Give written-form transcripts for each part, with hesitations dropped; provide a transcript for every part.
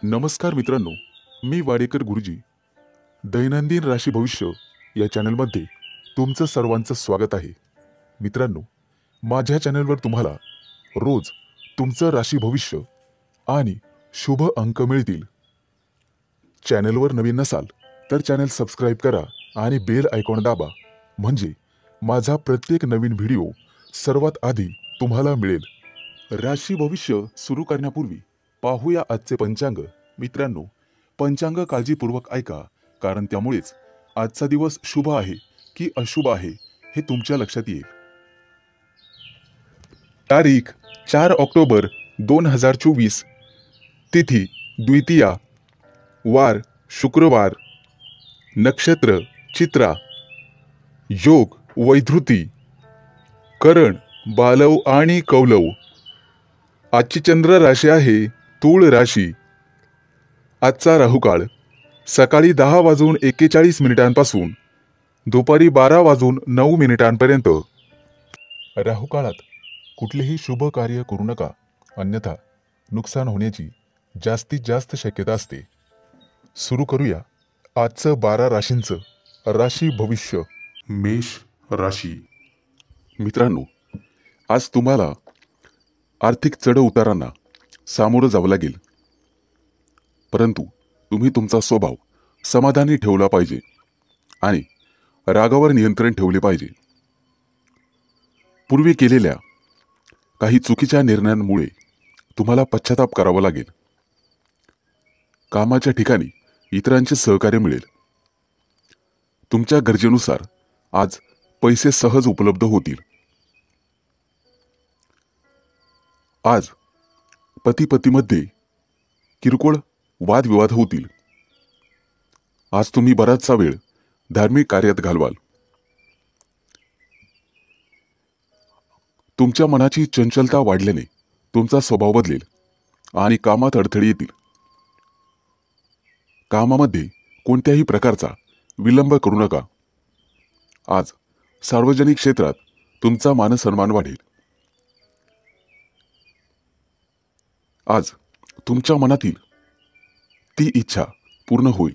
नमस्कार मित्रांनो, मी वाडेकर गुरुजी. दैनंदिन राशी भविष्य या चॅनलमध्ये तुमचं सर्वांचं स्वागत आहे. मित्रांनो, माझ्या चॅनलवर तुम्हाला रोज तुमचं राशी भविष्य आणि शुभ अंक मिळतील. चॅनलवर नवीन नसाल तर चॅनल सबस्क्राईब करा आणि बेल आयकॉन दाबा, म्हणजे माझा प्रत्येक नवीन व्हिडिओ सर्वात आधी तुम्हाला मिळेल. राशी भविष्य सुरू करण्यापूर्वी पाहूया आजचे पंचांग. मित्रांनो, पंचांग काळजीपूर्वक ऐका, कारण त्यामुळेच आजचा दिवस शुभ आहे की अशुभ आहे हे तुमच्या लक्षात येईल. तारीख 4 ऑक्टोबर 2024. तिथी द्वितीया, वार शुक्रवार, नक्षत्र चित्रा, योग वैधृती, करण बालव आणि कौलव. आजची चंद्र राशी आहे तूळ राशी. आजचा राहुकाळ सकाळी 10:41 दुपारी 12:09 राहुकाळात कुठलेही शुभ कार्य करू नका, अन्यथा नुकसान होण्याची जास्तीत जास्त शक्यता असते. सुरू करूया आजचं 12 राशींचं राशी भविष्य. मेष राशी. मित्रांनो, आज तुम्हाला आर्थिक चढ उतारांना सामोरं जावं लागेल, परंतु तुम्ही तुमचा स्वभाव समाधानी ठेवला पाहिजे आणि रागावर नियंत्रण ठेवले पाहिजे. पूर्वी केलेल्या काही चुकीच्या निर्णयांमुळे तुम्हाला पश्चाताप करावा लागेल. कामाच्या ठिकाणी इतरांचे सहकार्य मिळेल. तुमच्या गरजेनुसार आज पैसे सहज उपलब्ध होतील. आज पती-पतीमध्ये किरकोळ वादविवाद होतील. आज तुम्ही बराचसा वेळ धार्मिक कार्यात घालवाल. तुमच्या मनाची चंचलता वाढल्याने तुमचा स्वभाव बदलेल आणि कामात अडथळे येतील. कामामध्ये कोणत्याही प्रकारचा विलंब करू नका. आज सार्वजनिक क्षेत्रात तुमचा मानसन्मान वाढेल. आज तुमच्या मनातील ती इच्छा पूर्ण होईल.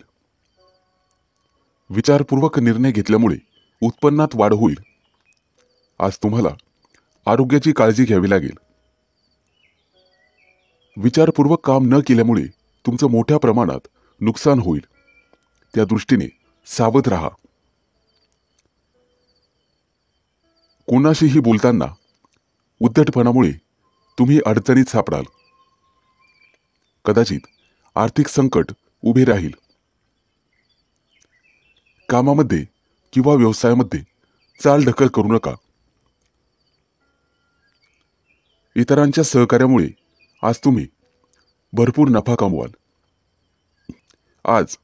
विचारपूर्वक निर्णय घेतल्यामुळे उत्पन्नात वाढ होईल. आज तुम्हाला आरोग्याची काळजी घ्यावी लागेल. विचारपूर्वक काम न केल्यामुळे तुमचं मोठ्या प्रमाणात नुकसान होईल. त्या दृष्टीने सावध राहा. कोणाशीही बोलताना उद्धटपणामुळे तुम्ही अडचणीत सापडाल. कदाचित आर्थिक संकट उभे राहील. कामामध्ये किंवा व्यवसायामध्ये चालढकल करू नका. इतरांच्या सहकार्यामुळे आज तुम्ही भरपूर नफा कमवाल. आज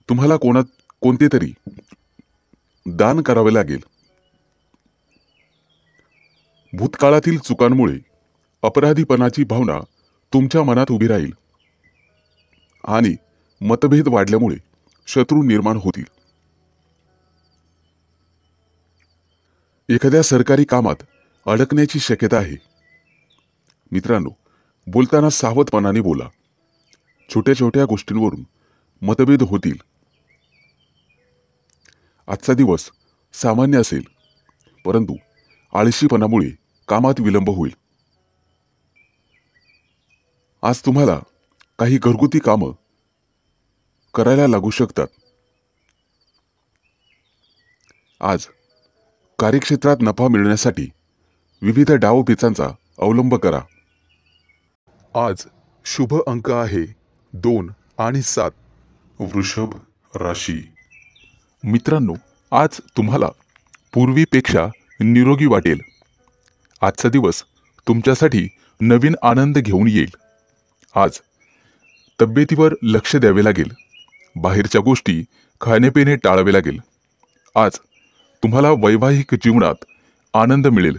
तुम्हाला कोणते तरी दान करावे लागेल. भूतकाळातील चुकांमुळे अपराधीपणाची भावना तुमच्या मनात उभी राहील आणि मतभेद वाढल्यामुळे शत्रू निर्माण होतील. एखाद्या सरकारी कामात अडकण्याची शक्यता आहे. मित्रांनो, बोलताना सावधपणाने बोला. छोट्या छोट्या गोष्टींवरून मतभेद होतील. आजचा दिवस सामान्य असेल, परंतु आळशीपणामुळे कामात विलंब होईल. आज तुम्हाला काही घरगुती कामं करायला लागू शकतात. आज कार्यक्षेत्रात नफा मिळण्यासाठी विविध डावपेचांचा अवलंब करा. आज शुभ अंक आहे 2 आणि 7. वृषभ राशी. मित्रांनो, आज तुम्हाला पूर्वीपेक्षा निरोगी वाटेल. आजचा दिवस तुमच्यासाठी नवीन आनंद घेऊन येईल. आज तब्येतीवर लक्ष द्यावे लागेल. बाहेरच्या गोष्टी खाणेपिणे टाळावे लागेल. आज तुम्हाला वैवाहिक जीवनात आनंद मिळेल.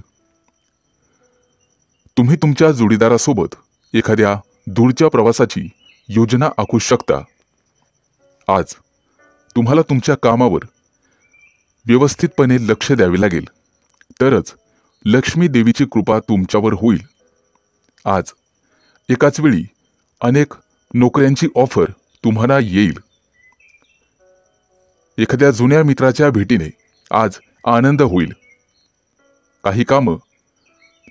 तुम्ही तुमच्या जोडीदारासोबत एखाद्या दूरच्या प्रवासाची योजना आखू शकता. आज तुम्हाला तुमच्या कामावर व्यवस्थितपणे लक्ष द्यावे लागेल, तरच लक्ष्मी देवीची कृपा तुमच्यावर होईल. आज एकाच वेळी अनेक नोकऱ्यांची ऑफर तुम्हाला येईल. एखाद्या जुन्या मित्राच्या भेटीने आज आनंद होईल. काही कामं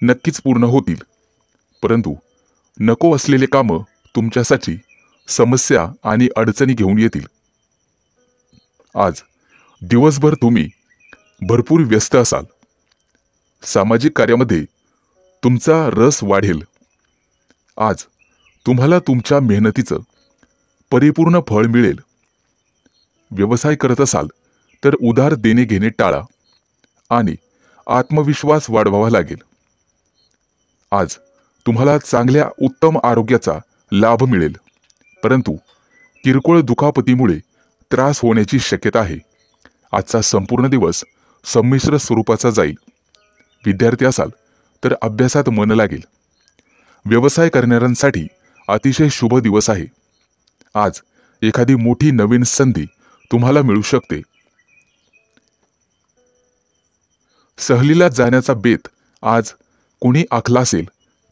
नक्कीच पूर्ण होतील, परंतु नको असलेले कामं तुमच्यासाठी समस्या आणि अडचणी घेऊन येतील. आज दिवसभर तुम्ही भरपूर व्यस्त असाल. सामाजिक कार्यामध्ये तुमचा रस वाढेल. आज तुम्हाला तुमच्या मेहनतीचं परिपूर्ण फळ मिळेल. व्यवसाय करत असाल तर उधार देणे घेणे टाळा आणि आत्मविश्वास वाढवावा लागेल. आज तुम्हाला चांगल्या उत्तम आरोग्याचा लाभ मिळेल, परंतु किरकोळ दुखापतीमुळे त्रास होण्याची शक्यता आहे. आजचा संपूर्ण दिवस संमिश्र स्वरूपाचा जाईल. विद्यार्थी असाल तर अभ्यासात मन लागेल. व्यवसाय करणाऱ्यांसाठी अतिशय शुभ दिवस आहे. आज एखादी मोठी नवीन संधी तुम्हाला मिळू शकते. सहलीला जाण्याचा बेत आज कोणी आखला असेल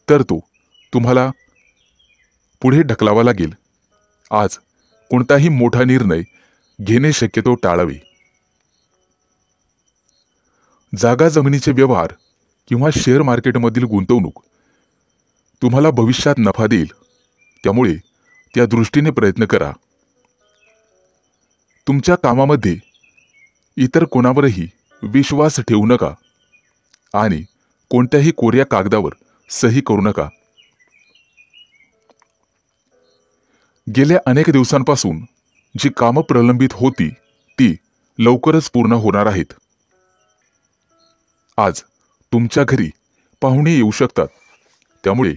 तर तो तुम्हाला पुढे ढकलावा लागेल. आज कोणताही मोठा निर्णय घेणे शक्यतो टाळावे. जागा जमिनीचे व्यवहार किंवा शेअर मार्केटमधील गुंतवणूक तुम्हाला भविष्यात नफा देईल, त्यामुळे त्या दृष्टीने प्रयत्न करा. तुमच्या कामामध्ये इतर कोणावरही विश्वास ठेवू नका आणि कोणत्याही कोऱ्या कागदावर सही करू नका. गेल्या अनेक दिवसांपासून जी कामं प्रलंबित होती ती लवकरच पूर्ण होणार आहेत. आज तुमच्या घरी पाहुणे येऊ शकतात, त्यामुळे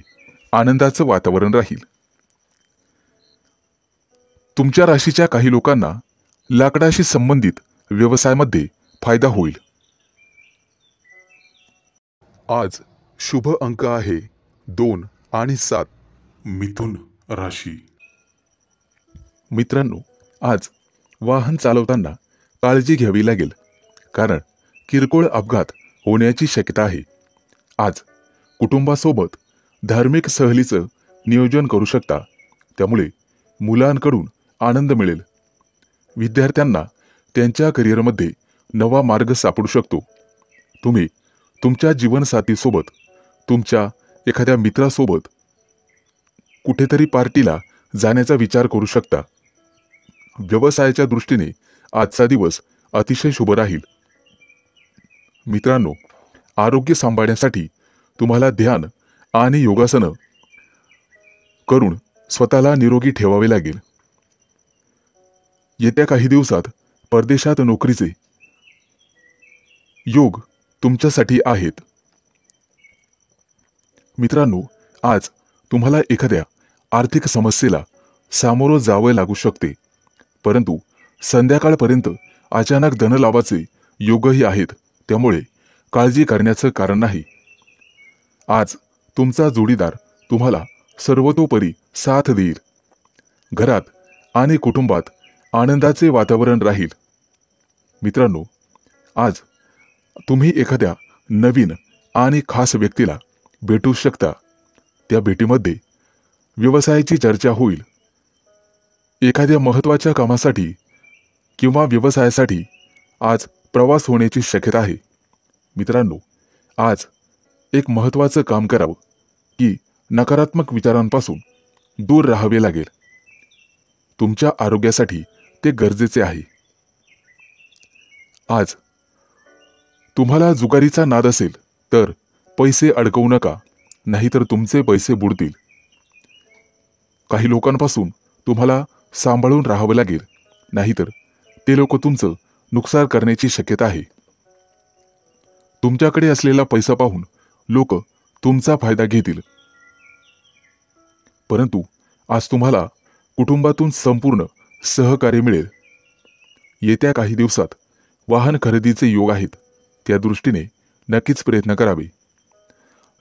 आनंदाचं वातावरण राहील. तुमच्या राशीच्या काही लोकांना लाकडाशी संबंधित व्यवसायामध्ये फायदा होईल. आज शुभ अंक आहे 2 आणि 7. मिथुन राशी. मित्रांनो, आज वाहन चालवताना काळजी घ्यावी लागेल, कारण किरकोळ अपघात होण्याची शक्यता आहे. आज कुटुंबासोबत धार्मिक सहलीचं नियोजन करू शकता, त्यामुळे मुलांकडून आनंद मिळेल. विद्यार्थ्यांना त्यांच्या करिअरमध्ये नवा मार्ग सापडू शकतो. तुम्ही तुमच्या जीवनसाथीसोबत, तुमच्या एखाद्या मित्रासोबत कुठेतरी पार्टीला जाण्याचा विचार करू शकता. व्यवसायाच्या दृष्टीने आजचा दिवस अतिशय शुभ राहील. मित्रांनो, आरोग्य सांभाळण्यासाठी तुम्हाला ध्यान आणि योगासनं करून स्वतःला निरोगी ठेवावे लागेल. येत्या काही दिवसात परदेशात नोकरीचे योग तुमच्यासाठी आहेत. मित्रांनो, आज तुम्हाला एखाद्या आर्थिक समस्येला सामोरं जावं लागू शकते, परंतु संध्याकाळपर्यंत अचानक धनलाभाचे योगही आहेत, त्यामुळे काळजी करण्याचं कारण नाही. आज तुमचा जोडीदार तुम्हाला सर्वतोपरी साथ देईल. घरात आणि कुटुंबात आनंदाचे वातावरण राहील. मित्रांनो, आज तुम्ही एखाद्या नवीन आणि खास व्यक्तीला भेटू शकता. त्या भेटीमध्ये व्यवसायाची चर्चा होईल. एखाद्या महत्त्वाच्या कामासाठी किंवा व्यवसायासाठी आज प्रवास होण्याची शक्यता आहे. मित्रांनो, आज एक महत्त्वाचं काम करावं की नकारात्मक विचारांपासून दूर राहावे लागेल. तुमच्या आरोग्यासाठी ते गरजेचे आहे. आज तुम्हाला जुगारीचा नाद असेल तर पैसे अडकवू नका, नाहीतर तुमचे पैसे बुडतील. काही लोकांपासून तुम्हाला सांभाळून राहावं लागेल, नाहीतर ते लोक तुमचं नुकसान करण्याची शक्यता आहे. तुमच्याकडे असलेला पैसा पाहून लोक तुमचा फायदा घेतील. परंतु आज तुम्हाला कुटुंबातून संपूर्ण सहकार्य मिळेल. येत्या काही दिवसात वाहन खरेदीचे योग आहेत, त्या दृष्टीने नक्कीच प्रयत्न करावे.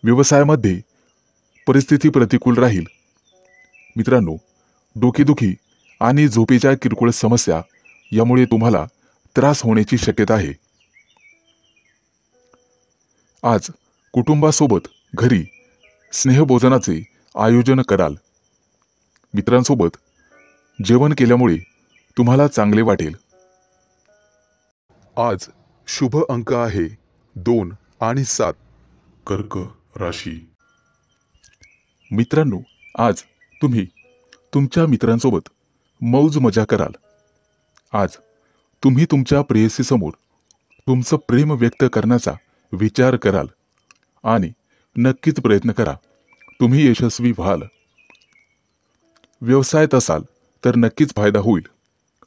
व्यवसायामध्ये परिस्थिती प्रतिकूल राहील. मित्रांनो, डोकेदुखी आणि झोपेच्या किरकोळ समस्या यामुळे तुम्हाला त्रास होण्याची शक्यता आहे. आज कुटुंबासोबत घरी स्नेहभोजनाचे आयोजन कराल. मित्रांसोबत जेवण केल्यामुळे तुम्हाला चांगले वाटेल। आज शुभ अंक आहे 2 आणि 7। कर्क राशी। मित्रांनो, आज तुम्ही तुमच्या मित्रांसोबत मौज मजा कराल। आज तुम्ही तुमच्या प्रेयसीसमोर तुमचं प्रेम व्यक्त करण्याचा विचार कराल आणि नक्कीच प्रयत्न करा, तुम्ही यशस्वी व्हाल। व्यवसायात असाल तर नक्कीच फायदा होईल,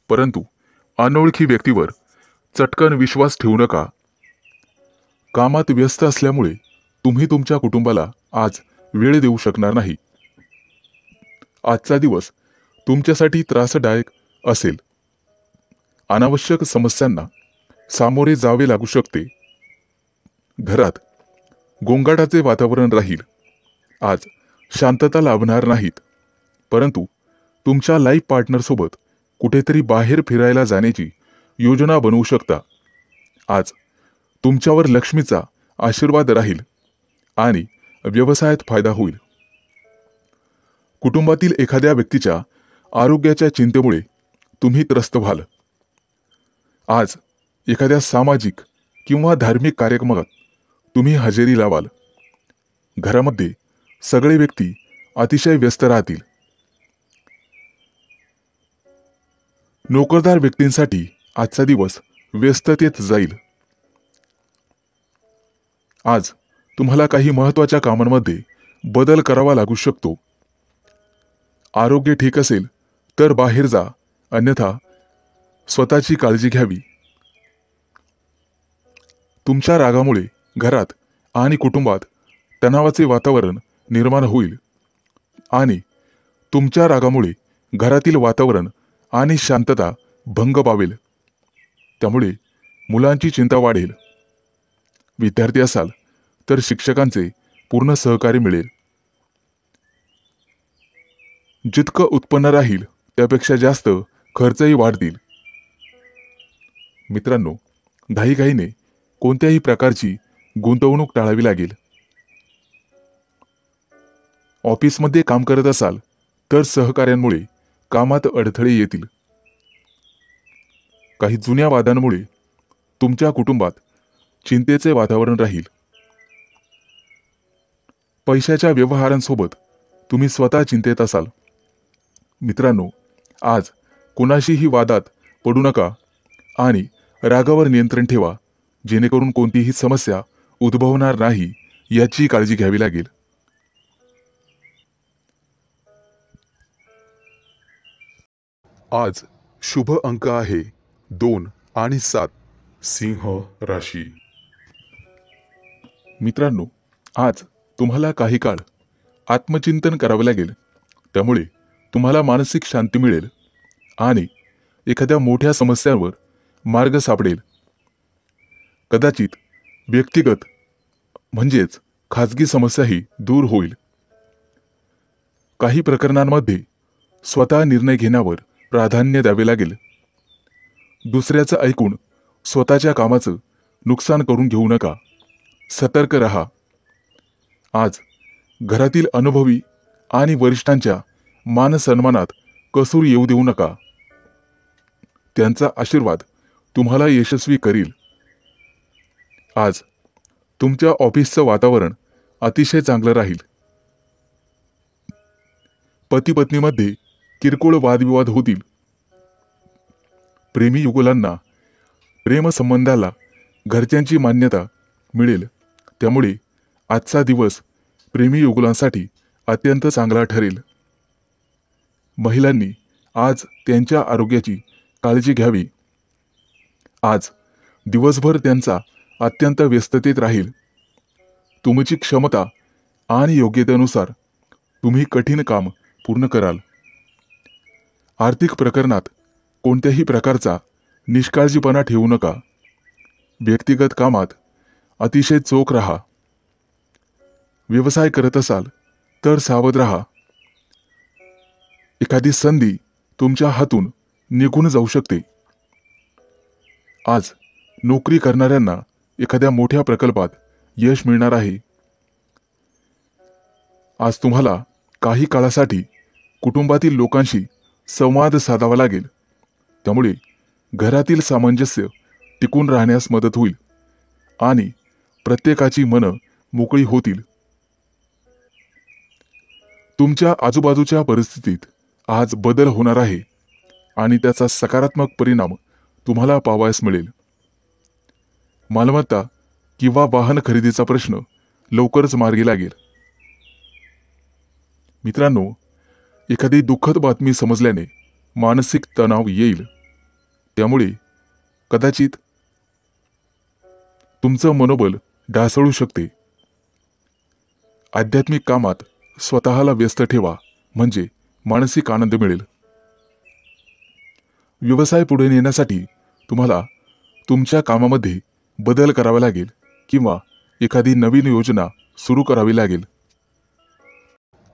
परंतु अनोळखी व्यक्तीवर चटकन विश्वास ठेवू नका। कामात व्यस्त असल्यामुळे तुम्ही तुमच्या कुटुंबाला आज वेळ देऊ शकणार नाही। आजचा दिवस तुमच्यासाठी त्रासदायक असेल। अनावश्यक समस्यांना सामोरे जावे लागू शकते। घरात गोंगाटाचे वातावरण राहील। आज शांतता लाभणार नाहीत, परंतु तुमच्या लाईफ पार्टनर सोबत कुठेतरी बाहेर फिरायला जाण्याची योजना बनवू शकता। आज तुमच्यावर लक्ष्मीचा आशीर्वाद राहील आणि व्यवसायात फायदा होईल। कुटुंबातील एखाद्या व्यक्तीच्या आरोग्याच्या चिंतेमुळे तुम्ही त्रस्त व्हाल। आज एखाद्या सामाजिक किंवा धार्मिक कार्यक्रमात तुम्ही हजेरी लावाल। घरामध्ये सगळे व्यक्ती अतिशय व्यस्त राहतील। नोकरदार व्यक्तींसाठी आजचा दिवस व्यस्ततेत जाईल। आज तुम्हाला काही महत्त्वाच्या कामांमध्ये बदल करावा लागू शकतो। आरोग्य ठीक असेल तर बाहेर जा, अन्यथा स्वतःची काळजी घ्यावी। तुमच्या रागामुळे घरात आणि कुटुंबात तणावाचे वातावरण निर्माण होईल आणि तुमच्या रागामुळे घरातील वातावरण आणि शांतता भंग पावेल। त्यामुळे मुलांची चिंता वाढेल। विद्यार्थी असाल तर शिक्षकांचे पूर्ण सहकार्य मिळेल। जितकं उत्पन्न राहील त्यापेक्षा जास्त खर्चही वाढतील। मित्रांनो, घाईघाईने कोणत्याही प्रकारची गुंतवणूक टाळावी लागेल। ऑफिसमध्ये काम करत असाल तर सहकार्यांमुळे कामात अडथळे येतील। काही जुन्या वादांमुळे तुमच्या कुटुंबात चिंतेचे वातावरण राहील। पैशाच्या व्यवहारांसोबत तुम्ही स्वतः चिंतेत असाल। मित्रांनो, आज कोणाशीही वादात पडू नका आणि रागावर नियंत्रण ठेवा, जेणेकरून कोणतीही समस्या उद्भवणार नाही याची काळजी घ्यावी लागेल। आज शुभ अंक आहे 2 आणि 7। सिंह राशी। मित्रांनो, आज तुम्हाला काही काळ आत्मचिंतन करावे लागेल। त्यामुळे तुम्हाला मानसिक शांती मिळेल आणि एखाद्या मोठ्या समस्यांवर मार्ग सापडेल। कदाचित व्यक्तिगत म्हणजेच खाजगी समस्याही दूर होईल। काही प्रकरणांमध्ये स्वतः निर्णय घेण्यावर प्राधान्य द्यावे लागेल। दुसऱ्याचं ऐकून स्वतःच्या कामाचं नुकसान करून घेऊ नका, सतर्क रहा। आज घरातील अनुभवी आणि वरिष्ठांच्या मानसन्मानात कसूर येऊ देऊ नका। त्यांचा आशीर्वाद तुम्हाला यशस्वी करील। आज तुमच्या ऑफिसचं वातावरण अतिशय चांगलं राहील। पती पत्नीमध्ये किरकोळ वादविवाद होतील। प्रेमी युगुलांना प्रेमसंबंधाला घरच्यांची मान्यता मिळेल। त्यामुळे आजचा दिवस प्रेमी युगुलांसाठी अत्यंत चांगला ठरेल। महिलांनी आज त्यांच्या आरोग्याची काळजी घ्यावी। आज दिवसभर त्यांचा अत्यंत व्यस्ततेत राहील। तुमची क्षमता आणि योग्यतेनुसार तुम्ही कठीण काम पूर्ण कराल। आर्थिक प्रकरणात कोणत्याही प्रकारचा निष्काळजीपणा ठेवू नका। व्यक्तिगत कामात अतिशय चोख राहा। व्यवसाय करत असाल तर सावध राहा। एखादी संधी तुमच्या हातून निघून जाऊ शकते। आज नोकरी करणाऱ्यांना एखाद्या मोठ्या प्रकल्पात यश मिळणार आहे। आज तुम्हाला काही काळासाठी कुटुंबातील लोकांशी संवाद साधावा लागेल, त्यामुळे घरातील सामंजस्य टिकून राहण्यास मदत होईल आणि प्रत्येकाची मनं मोकळी होतील. तुमच्या आजूबाजूच्या परिस्थितीत आज बदल होणार आहे आणि त्याचा सकारात्मक परिणाम तुम्हाला पाहावयास मिळेल. मालमत्ता किंवा वाहन खरेदीचा प्रश्न लवकरच मार्गी लागेल. मित्रांनो, एखादी दुःखद बातमी समजल्याने मानसिक तणाव येईल, त्यामुळे कदाचित तुमचं मनोबल ढासळू शकते. आध्यात्मिक कामात स्वतःला व्यस्त ठेवा, म्हणजे मानसिक आनंद मिळेल. व्यवसाय पुढे नेण्यासाठी तुम्हाला तुमच्या कामामध्ये बदल करावा लागेल किंवा एखादी नवीन योजना सुरू करावी लागेल.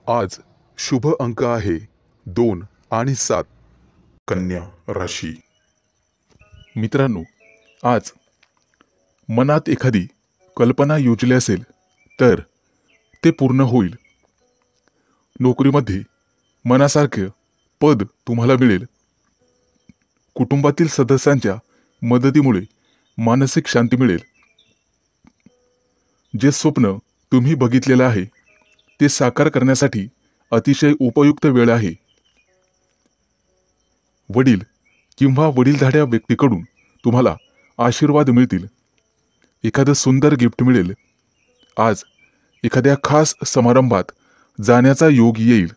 आज शुभ अंक आहे 2 आणि 7. कन्या राशी. मित्रांनो, आज मनात एखादी कल्पना योजली असेल तर ते पूर्ण होईल. नोकरीमध्ये मनासारखे पद तुम्हाला मिळेल. कुटुंबातील सदस्यांच्या मदतीमुळे मानसिक शांती मिळेल. जे स्वप्न तुम्ही बघितलेलं आहे ते साकार करण्यासाठी अतिशय उपयुक्त वेळ आहे. वडील किंवा वडीलधाऱ्या व्यक्तीकडून तुम्हाला आशीर्वाद मिळतील. एखादं सुंदर गिफ्ट मिळेल. आज एखाद्या खास समारंभात जाण्याचा योग येईल.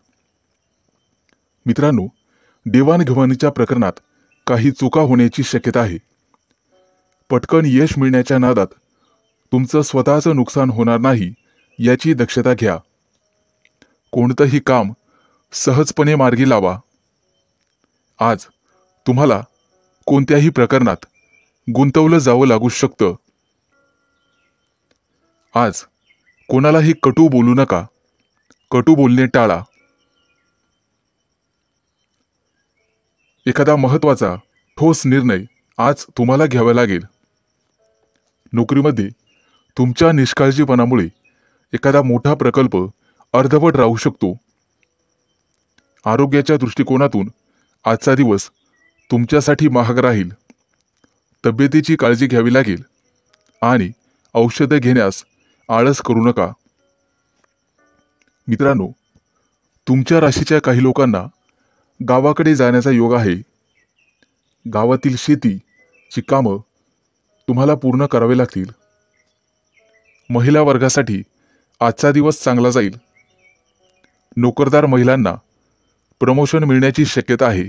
मित्रांनो, देवाणघेवाणीच्या प्रकरणात काही चुका होण्याची शक्यता आहे. पटकन यश मिळण्याच्या नादात तुमचं स्वतःचं नुकसान होणार नाही याची दक्षता घ्या. कोणतंही काम सहजपणे मार्गी लावा. आज तुम्हाला कोणत्याही प्रकरणात गुंतवलं जावं लागू शकतं. आज कोणालाही कटू बोलू नका. कटू बोलणे टाळा. एखादा महत्त्वाचा ठोस निर्णय आज तुम्हाला घ्यावा लागेल. नोकरीमध्ये तुमच्या निष्काळजीपणामुळे एखादा मोठा प्रकल्प अर्धवट राहू शकतो. आरोग्याच्या दृष्टिकोनातून आजचा दिवस तुमच्यासाठी महाग राहील. तब्येतीची काळजी घ्यावी लागेल आणि औषधे घेण्यास आळस करू नका. मित्रांनो, तुमच्या राशीच्या काही लोकांना गावाकडे जाण्याचा योग आहे. गावातील शेतीची कामं तुम्हाला पूर्ण करावे लागतील. महिला वर्गासाठी आजचा दिवस चांगला जाईल. नोकरदार महिलांना प्रमोशन मिळण्याची शक्यता आहे.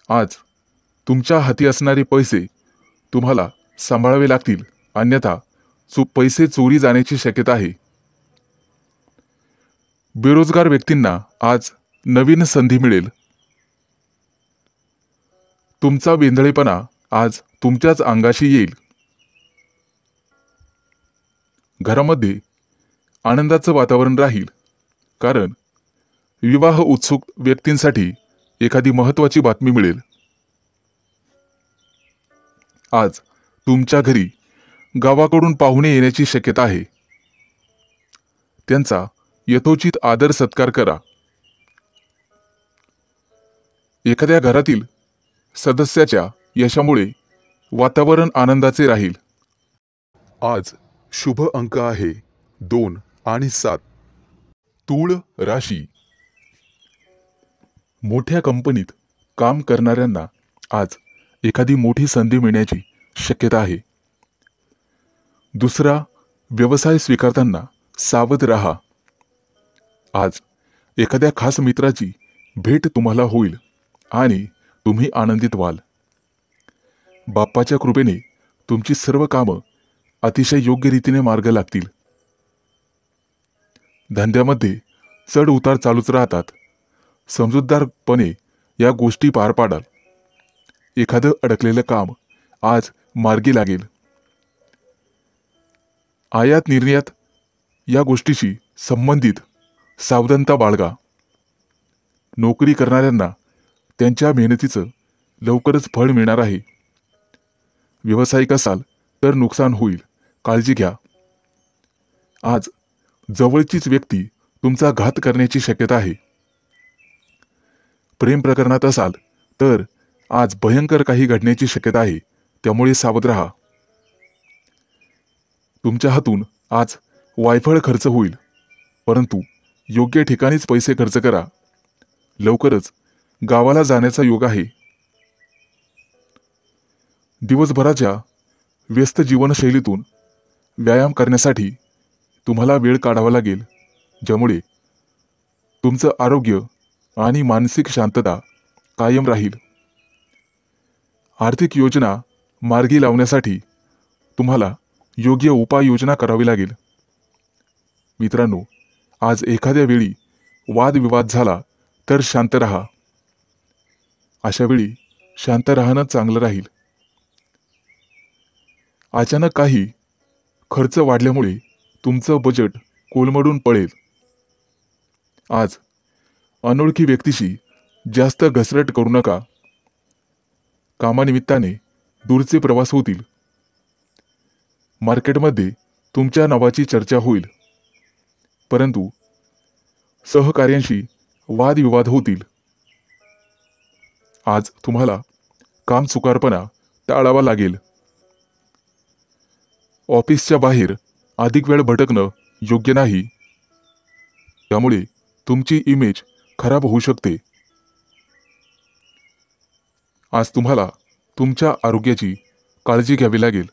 आज तुमच्या हाती असणारे पैसे तुम्हाला सांभाळावे लागतील, अन्यथा पैसे चोरी जाण्याची शक्यता आहे. बेरोजगार व्यक्तींना आज नवीन संधी मिळेल. तुमचा वेंधळेपणा आज तुमच्याच अंगाशी येईल. घरामध्ये आनंदाचं वातावरण राहील, कारण विवाह उत्सुक व्यक्तींसाठी एखादी महत्त्वाची बातमी मिळेल. आज तुमच्या घरी गावाकडून पाहुणे येण्याची शक्यता आहे. त्यांचा यथोचित आदर सत्कार करा. एखाद्या घरातील सदस्याच्या यशामुळे वातावरण आनंदाचे राहील. आज शुभ अंक आहे 2 आणि 7. तूळ राशी. मोठ्या कंपनीत काम करणाऱ्यांना आज एखादी मोठी संधी मिळण्याची शक्यता आहे. दुसरा व्यवसाय स्वीकारताना सावध राहा. आज एखाद्या खास मित्राची भेट तुम्हाला होईल आणि तुम्ही आनंदित व्हाल. बाप्पाच्या कृपेने तुमची सर्व कामं अतिशय योग्य रीतीने मार्ग लागतील. धंद्यामध्ये चढ उतार चालूच राहतात. समजूतदारपणे या गोष्टी पार पाडाल. एखादं अडकलेलं काम आज मार्गी लागेल. आयात निर्यात या गोष्टीशी संबंधित सावधानता बाळगा. नोकरी करणाऱ्यांना त्यांच्या मेहनतीचं लवकरच फळ मिळणार आहे. व्यावसायिक असाल तर नुकसान होईल, काळजी घ्या. आज जवळचीच व्यक्ती तुमचा घात करण्याची शक्यता आहे. प्रेम प्रकरणात असाल तर आज भयंकर काही घडण्याची शक्यता आहे, त्यामुळे सावध राहा. तुमच्या हातून आज वायफळ खर्च होईल, परंतु योग्य ठिकाणीच पैसे खर्च करा. लवकरच गावाला जाण्याचा योग आहे. दिवसभराच्या व्यस्त जीवनशैलीतून व्यायाम करण्यासाठी तुम्हाला वेळ काढावा लागेल, ज्यामुळे तुमचं आरोग्य आणि मानसिक शांतता कायम राहील. आर्थिक योजना मार्गी लावण्यासाठी तुम्हाला योग्य उपाययोजना करावी लागेल. मित्रांनो, आज एखाद्या वेळी वादविवाद झाला तर शांत राहा. अशा वेळी शांत राहणं चांगलं राहील. अचानक काही खर्च वाढल्यामुळे तुमचं बजेट कोलमडून पडेल. आज अनोळखी व्यक्तीशी जास्त घसरट करू नका. कामानिमित्ताने दूरचे प्रवास होतील. मार्केटमध्ये तुमच्या नावाची चर्चा होईल, परंतु सहकार्यांशी वादविवाद होतील. आज तुम्हाला काम चुकारपणा टाळावा लागेल. ऑफिसच्या बाहेर अधिक वेळ भटकणं योग्य नाही, त्यामुळे तुमची इमेज खराब होऊ शकते. आज तुम्हाला तुमच्या आरोग्याची काळजी घ्यावी लागेल.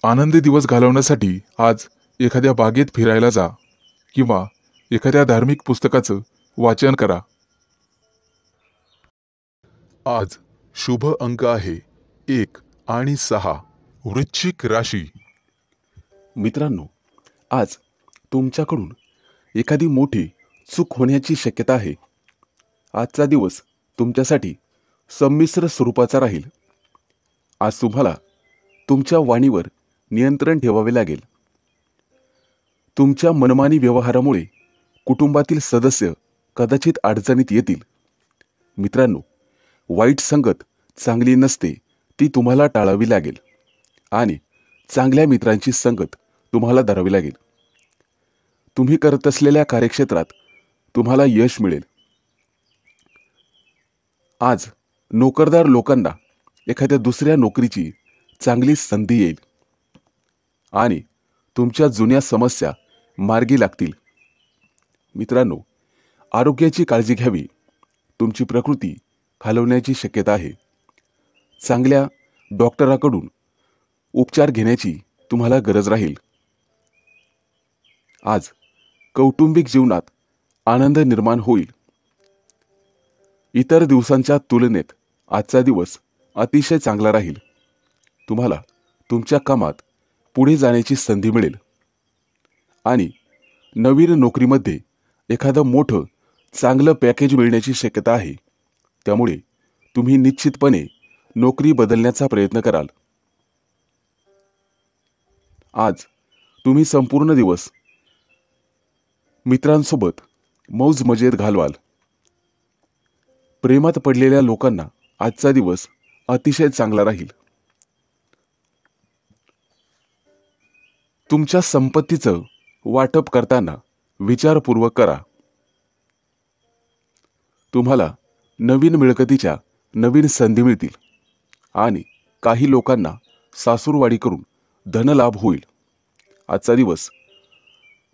आनंदी दिवस घालवण्यासाठी आज एखाद्या बागेत फिरायला जा किंवा एखाद्या धार्मिक पुस्तकाचं वाचन करा. आज शुभ अंक आहे 1 आणि 6. वृश्चिक राशी. मित्रांनो, आज तुमच्याकडून एखादी मोठी चूक होण्याची शक्यता आहे. आजचा दिवस तुमच्यासाठी संमिश्र स्वरूपाचा राहील. आज तुम्हाला तुमच्या वाणीवर नियंत्रण ठेवावे लागेल. तुमच्या मनमानी व्यवहारामुळे कुटुंबातील सदस्य कदाचित अडचणीत येतील. मित्रांनो, वाईट संगत चांगली नसते, ती तुम्हाला टाळावी लागेल आणि चांगल्या मित्रांची संगत तुम्हाला धरावी लागेल. तुम्ही करत असलेल्या कार्यक्षेत्रात तुम्हाला यश मिळेल. आज नोकरदार लोकांना एखाद्या दुसऱ्या नोकरीची चांगली संधी येईल आणि तुमच्या जुन्या समस्या मार्गी लागतील. मित्रांनो, आरोग्याची काळजी घ्यावी. तुमची प्रकृती खालवण्याची शक्यता आहे. चांगल्या डॉक्टराकडून उपचार घेण्याची तुम्हाला गरज राहील. आज कौटुंबिक जीवनात आनंद निर्माण होईल. इतर दिवसांच्या तुलनेत आजचा दिवस अतिशय चांगला राहील. तुम्हाला तुमच्या कामात पुढे जाण्याची संधी मिळेल आणि नवीन नोकरीमध्ये एखादं मोठं चांगलं पॅकेज मिळण्याची शक्यता आहे. त्यामुळे तुम्ही निश्चितपणे नोकरी बदलण्याचा प्रयत्न कराल. आज तुम्ही संपूर्ण दिवस मित्रांसोबत मौज मजेत घालवाल. प्रेमात पडलेल्या लोकांना आजचा दिवस अतिशय चांगला राहील. तुमच्या संपत्तीचं वाटप करताना विचारपूर्वक करा. तुम्हाला नवीन मिळकतीच्या नवीन संधी मिळतील आणि काही लोकांना सासूरवाडी करून धनलाभ होईल. आजचा दिवस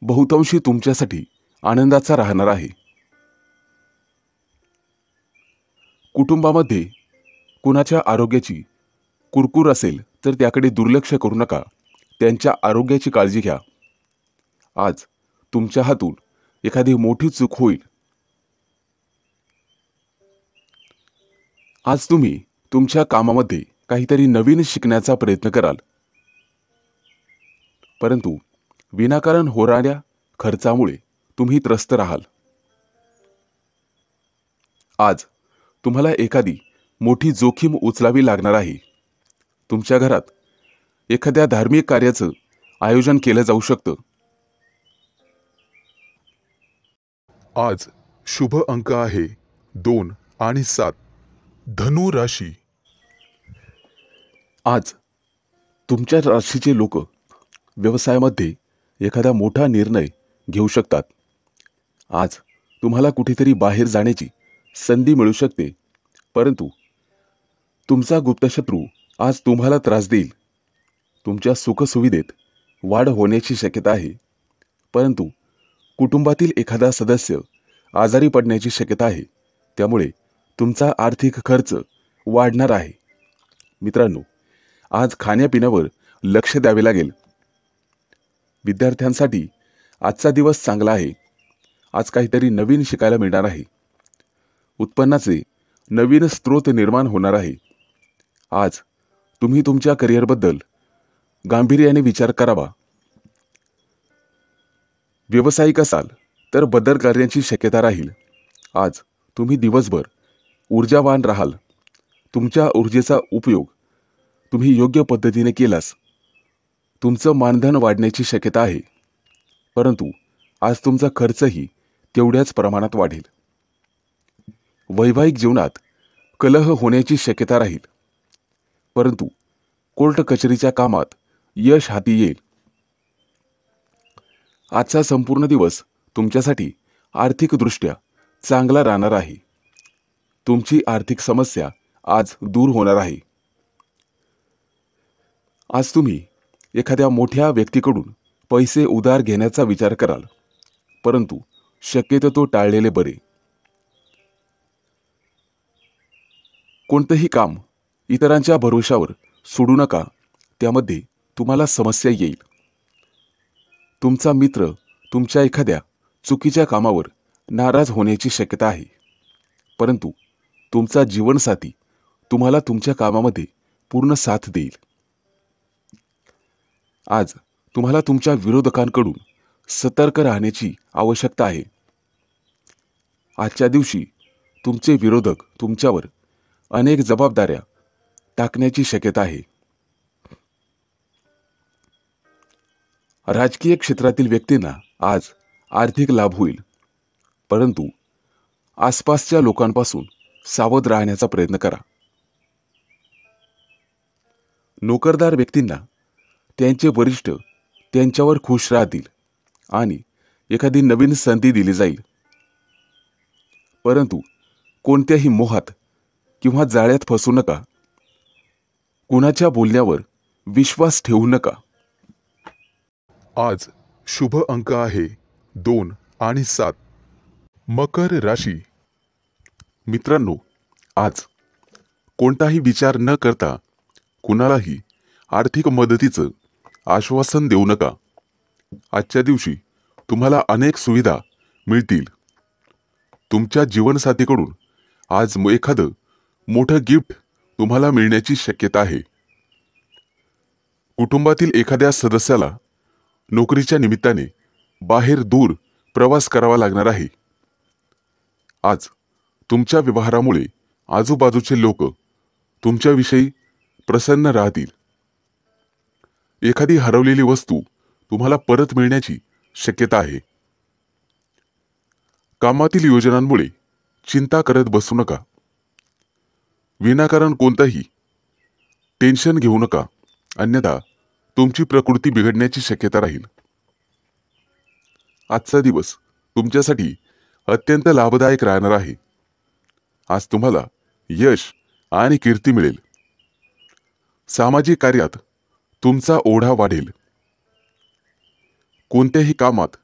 बहुतांशी तुमच्यासाठी आनंदाचा राहणार आहे. कुटुंबामध्ये कुणाच्या आरोग्याची कुरकुर असेल तर त्याकडे दुर्लक्ष करू नका. त्यांच्या आरोग्याची काळजी घ्या. आज तुमच्या हातून एखादी मोठी चूक होईल. आज तुम्ही तुमच्या कामामध्ये काहीतरी नवीन शिकण्याचा प्रयत्न कराल, परंतु विनाकारण होणाऱ्या खर्चामुळे तुम्ही त्रस्त राहाल. आज तुम्हाला एखादी मोठी जोखीम उचलावी लागणार आहे. तुमच्या घरात एखाद्या धार्मिक कार्याचं आयोजन केलं जाऊ शकतं. आज शुभ अंक आहे 2 आणि 7. धनु राशी. आज तुमच्या राशीचे लोक व्यवसायामध्ये एखादा मोठा निर्णय घेऊ शकतात. आज तुम्हाला कुठेतरी बाहेर जाण्याची संधी मिळू शकते, परंतु तुमचा गुप्तशत्रू आज तुम्हाला त्रास देईल. तुमच्या सुखसुविधेत वाढ होण्याची शक्यता आहे, परंतु कुटुंबातील एखादा सदस्य आजारी पडण्याची शक्यता आहे. त्यामुळे तुमचा आर्थिक खर्च वाढणार आहे. मित्रांनो, आज खाण्यापिण्यावर लक्ष द्यावे लागेल. विद्यार्थ्यांसाठी आजचा दिवस चांगला आहे. आज काहीतरी नवीन शिकायला मिळणार आहे. उत्पन्नाचे नवीन स्रोत निर्माण होणार आहे. आज तुम्ही तुमच्या करिअरबद्दल गांभीर्याने विचार करावा. व्यावसायिक असाल तर बदल करण्याची शक्यता राहील. आज तुम्ही दिवसभर ऊर्जावान राहाल. तुमच्या ऊर्जेचा उपयोग तुम्ही योग्य पद्धतीने केलास तुमचं मानधन वाढण्याची शक्यता आहे, परंतु आज तुमचा खर्चही तेवढ्याच प्रमाणात वाढेल. वैवाहिक जीवनात कलह होण्याची शक्यता राहील, परंतु कोर्ट कचेरीच्या कामात यश हाती येईल. आजचा संपूर्ण दिवस तुमच्यासाठी आर्थिकदृष्ट्या चांगला राहणार आहे. तुमची आर्थिक समस्या आज दूर होणार आहे. आज तुम्ही एखाद्या मोठ्या व्यक्तीकडून पैसे उधार घेण्याचा विचार कराल, परंतु शक्यतो तो टाळलेले बरे. कोणतेही काम इतरांच्या भरोशावर सोडू नका, त्यामध्ये तुम्हाला समस्या येईल. तुमचा मित्र तुमच्या एखाद्या चुकीच्या कामावर नाराज होण्याची शक्यता आहे, परंतु तुमचा जीवनसाथी तुम्हाला तुमच्या कामामध्ये पूर्ण साथ देईल. आज तुम्हाला तुमच्या विरोधकांकडून सतर्क राहण्याची आवश्यकता आहे. आजच्या दिवशी तुमचे विरोधक तुमच्यावर अनेक जबाबदाऱ्या टाकण्याची शक्यता आहे. राजकीय क्षेत्रातील व्यक्तींना आज आर्थिक लाभ होईल, परंतु आसपासच्या लोकांपासून सावध राहण्याचा प्रयत्न करा. नोकरदार व्यक्तींना त्यांचे वरिष्ठ त्यांच्यावर खुश राहतील आणि एखादी नवीन संधी दिली जाईल, परंतु कोणत्याही मोहात किंवा जाळ्यात फसू नका. कुणाच्या बोलण्यावर विश्वास ठेवू नका. आज शुभ अंक आहे 2 आणि 7. मकर राशी. मित्रांनो, आज कोणताही विचार न करता कुणालाही आर्थिक मदतीचं आश्वासन देऊ नका. आजच्या दिवशी तुम्हाला अनेक सुविधा मिळतील. तुमच्या जीवनसाथीकडून आज एखादं मोठं गिफ्ट तुम्हाला मिळण्याची शक्यता आहे. कुटुंबातील एखाद्या सदस्याला नोकरीच्या निमित्ताने बाहेर दूर प्रवास करावा लागणार आहे. आज तुमच्या व्यवहारामुळे आजूबाजूचे लोक तुमच्याविषयी प्रसन्न राहतील. एखादी हरवलेली वस्तू तुम्हाला परत मिळण्याची शक्यता आहे. कामातील योजनांमुळे चिंता करत बसू नका. विनाकारण कोणतंही टेन्शन घेऊ नका, अन्यथा तुमची प्रकृती बिघडण्याची शक्यता राहील. आजचा दिवस तुमच्यासाठी अत्यंत लाभदायक राहणार आहे. आज तुम्हाला यश आणि कीर्ती मिळेल. सामाजिक कार्यात तुमचा ओढा वाढेल. कोणत्याही कामात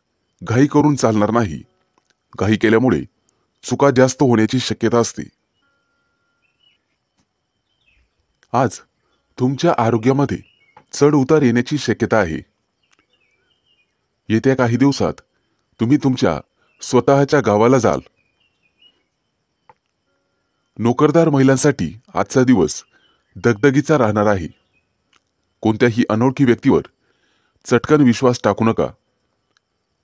घाई करून चालणार नाही. घाई केल्यामुळे चुका जास्त होण्याची शक्यता असते. आज तुमच्या आरोग्यामध्ये चढ उतार येण्याची शक्यता आहे. येत्या काही दिवसात तुम्ही तुमच्या स्वतःच्या गावाला जाल. नोकरदार महिलांसाठी आजचा दिवस दगदगीचा राहणार आहे. कोणत्याही अनोळखी व्यक्तीवर चटकन विश्वास टाकू नका.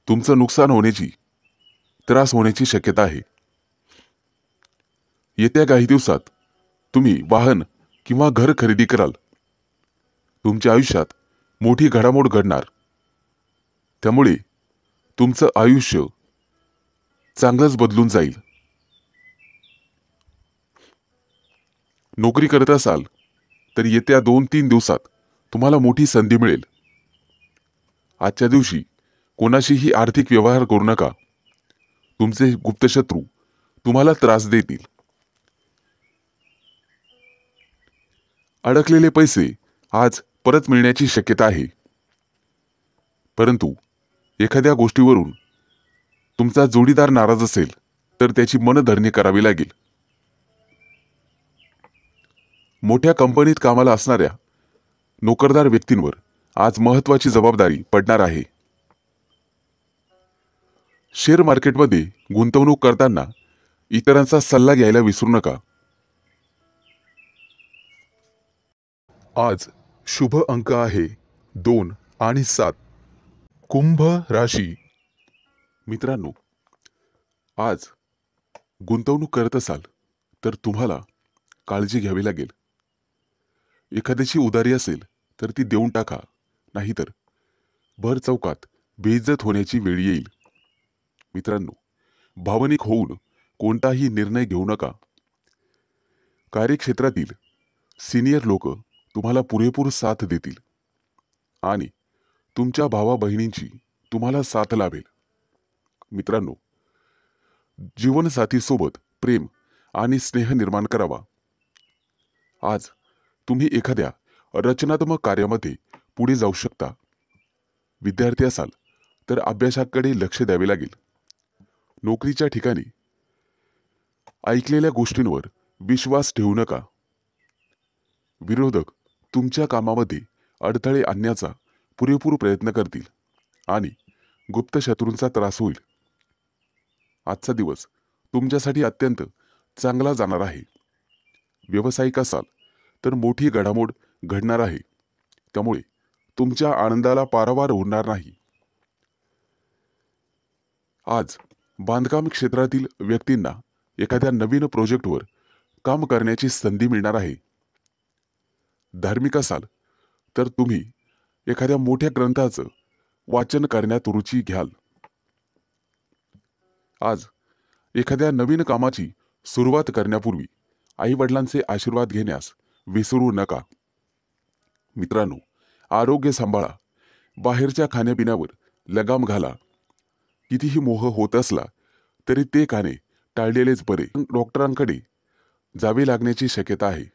तुमचं नुकसान होण्याची, त्रास होण्याची शक्यता आहे. येत्या काही दिवसात तुम्ही वाहन किंवा घर खरेदी कराल. तुमच्या आयुष्यात मोठी घडामोड घडणार. त्यामुळे तुमचं आयुष्य चांगलंच बदलून जाईल. नोकरी करत असाल तर येत्या 2-3 दिवसात तुम्हाला मोठी संधी मिळेल. आजच्या दिवशी कोणाशीही आर्थिक व्यवहार करू नका. तुमचे गुप्तशत्रू तुम्हाला त्रास देतील. अडकलेले पैसे आज परत मिळण्याची शक्यता आहे. परंतु एखाद्या गोष्टीवरून तुमचा जोडीदार नाराज असेल तर त्याची मनधरणी करावी लागेल. मोठ्या कंपनीत कामाला असणाऱ्या नोकरदार व्यक्तींवर आज महत्त्वाची जबाबदारी पडणार आहे. शेअर मार्केटमध्ये गुंतवणूक करताना इतरांचा सल्ला घ्यायला विसरू नका. आज शुभ अंक आहे 2 आणि 7. कुंभ राशी. मित्रांनो, आज गुंतवणूक करत असाल तर तुम्हाला काळजी घ्यावी लागेल. एखाद्याची उधारी असेल तर ती देऊन टाका, नाहीतर भर चौकात बेइज्जत होण्याची वेळ येईल. मित्रांनो, भावनिक होऊन कोणताही निर्णय घेऊ नका. कार्यक्षेत्रातील सिनियर लोक तुम्हाला पुरेपूर साथ देतील आणि तुमच्या भावा बहिणींची तुम्हाला साथ लाभेल. मित्रांनो, जीवनसाथीसोबत प्रेम आणि स्नेह निर्माण करावा. आज तुम्ही एखाद्या रचनात्मक कार्यामध्ये पुढे जाऊ शकता. विद्यार्थी असाल तर अभ्यासाकडे लक्ष द्यावे लागेल. नोकरीच्या ठिकाणी ऐकलेल्या गोष्टींवर विश्वास ठेवू नका. विरोधक तुमच्या कामामध्ये अडथळे आणण्याचा पुरेपूर प्रयत्न करतील आणि गुप्त शत्रूंचा त्रास होईल. आजचा दिवस तुमच्यासाठी अत्यंत चांगला जाणार आहे. व्यावसायिक असाल तर मोठी घडामोड घडणार आहे, त्यामुळे तुमच्या आनंदाला पारावार होणार नाही. आज बांधकाम क्षेत्रातील व्यक्तींना एखाद्या नवीन प्रोजेक्टवर काम करण्याची संधी मिळणार आहे. धार्मिक असाल तर तुम्ही एखाद्या मोठ्या ग्रंथाचं वाचन करण्यात रुची घ्याल. आज एखाद्या नवीन कामाची सुरुवात करण्यापूर्वी आई-वडिलांचे आशीर्वाद घेण्यास विसरू नका. मित्रांनो, आरोग्य सांभाळा. बाहेरच्या खाण्यापिण्यावर लगाम घाला. कितीही मोह होत असला तरी ते खाणे टाळलेलेच बरे. डॉक्टरांकडे जावे लागण्याची शक्यता आहे.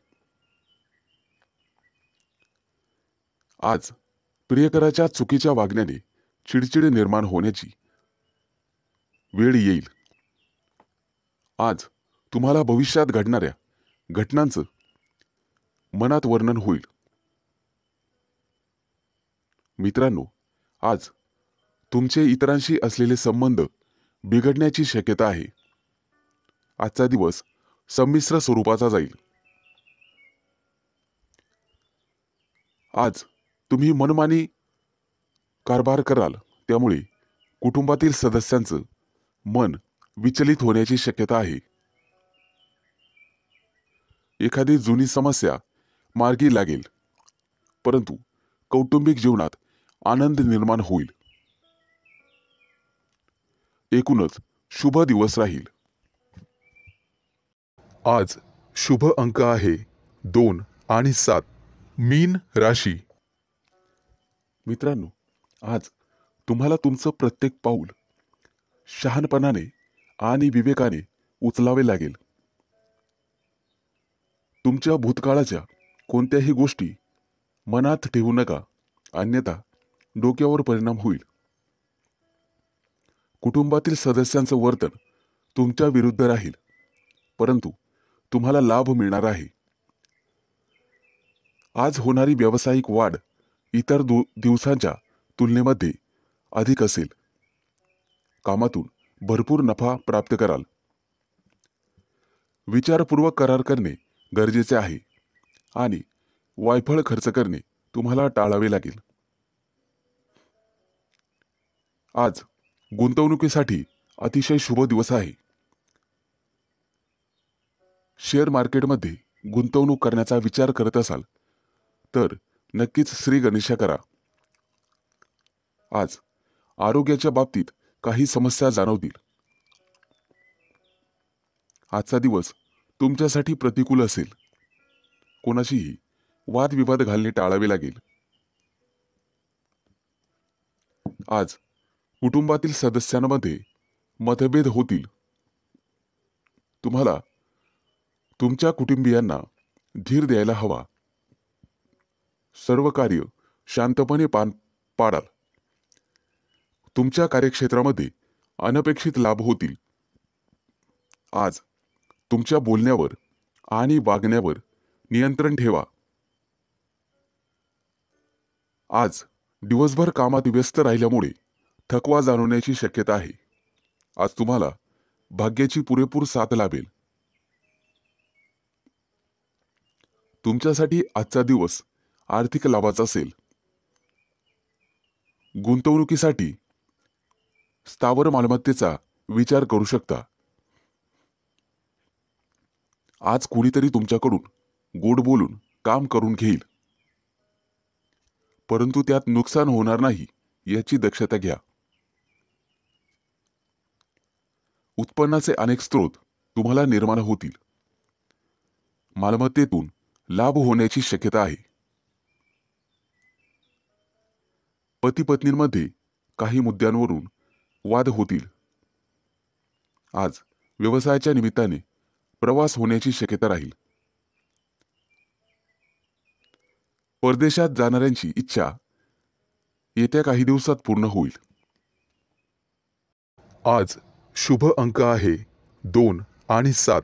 आज प्रियकराच्या चुकीच्या वागण्याने चिडचिड निर्माण होण्याची वेळ येईल. आज तुम्हाला भविष्यात घडणाऱ्या घटनांचं मनात वर्णन होईल. मित्रांनो, आज तुमचे इतरांशी असलेले संबंध बिघडण्याची शक्यता आहे. आजचा दिवस संमिश्र स्वरूपाचा जाईल. आज तुम्ही मनमानी कारभार कराल, त्यामुळे कुटुंबातील सदस्यांचं मन विचलित होण्याची शक्यता आहे. एखादी जुनी समस्या मार्गी लागेल, परंतु कौटुंबिक जीवनात आनंद निर्माण होईल. एकूणच शुभ दिवस राहील. आज शुभ अंक आहे 2 आणि 7. मीन राशी. मित्रांनो, आज तुम्हाला तुमचं प्रत्येक पाऊल शहाणपणाने आणि विवेकाने उचलावे लागेल. तुमच्या भूतकाळाच्या कोणत्याही गोष्टी मनात ठेवू नका, अन्यथा डोक्यावर परिणाम होईल. कुटुंबातील सदस्यांचं वर्तन तुमच्या विरुद्ध राहील, परंतु तुम्हाला लाभ मिळणार आहे. आज होणारी व्यावसायिक वाढ इतर दिवसांच्या तुलनेमध्ये अधिक असेल. कामातून भरपूर नफा प्राप्त कराल. विचारपूर्वक करार करणे गरजेचे आहे आणि वायफळ खर्च करणे तुम्हाला टाळावे लागेल. आज गुंतवणुकीसाठी अतिशय शुभ दिवस आहे. शेअर मार्केटमध्ये गुंतवणूक करण्याचा विचार करत असाल तर नक्कीच श्री गणेशा करा. आज आरोग्याच्या बाबतीत काही समस्या जाणवतील. आजचा दिवस तुमच्यासाठी प्रतिकूल असेल. कोणाशीही वादविवाद घालणे टाळावे लागेल. आज कुटुंबातील सदस्यांमध्ये मतभेद होतील. तुम्हाला तुमच्या कुटुंबियांना धीर द्यायला हवा. सर्व कार्य शांतपणे पाडाल. तुमच्या कार्यक्षेत्रामध्ये अनपेक्षित लाभ होतील. आज तुमच्या बोलण्यावर आणि वागण्यावर नियंत्रण ठेवा. आज दिवसभर कामात व्यस्त राहिल्यामुळे थकवा जाणवण्याची शक्यता आहे. आज तुम्हाला भाग्याची पुरेपूर साथ लाभेल. तुमच्यासाठी आजचा दिवस आर्थिक लाभाचा असेल. गुंतवणुकीसाठी स्थावर मालमत्तेचा विचार करू शकता. आज कुणीतरी तुमच्याकडून गोड बोलून काम करून घेईल, परंतु त्यात नुकसान होणार नाही याची दक्षता घ्या. उत्पन्नाचे अनेक स्रोत तुम्हाला निर्माण होतील. मालमत्तेतून लाभ होण्याची शक्यता आहे. पती पत्नींमध्ये काही मुद्द्यांवरून वाद होतील. आज व्यवसायाच्या निमित्ताने प्रवास होण्याची शक्यता राहील. परदेशात जाणाऱ्यांची इच्छा येत्या काही दिवसात पूर्ण होईल. आज शुभ अंक आहे 2 आणि 7.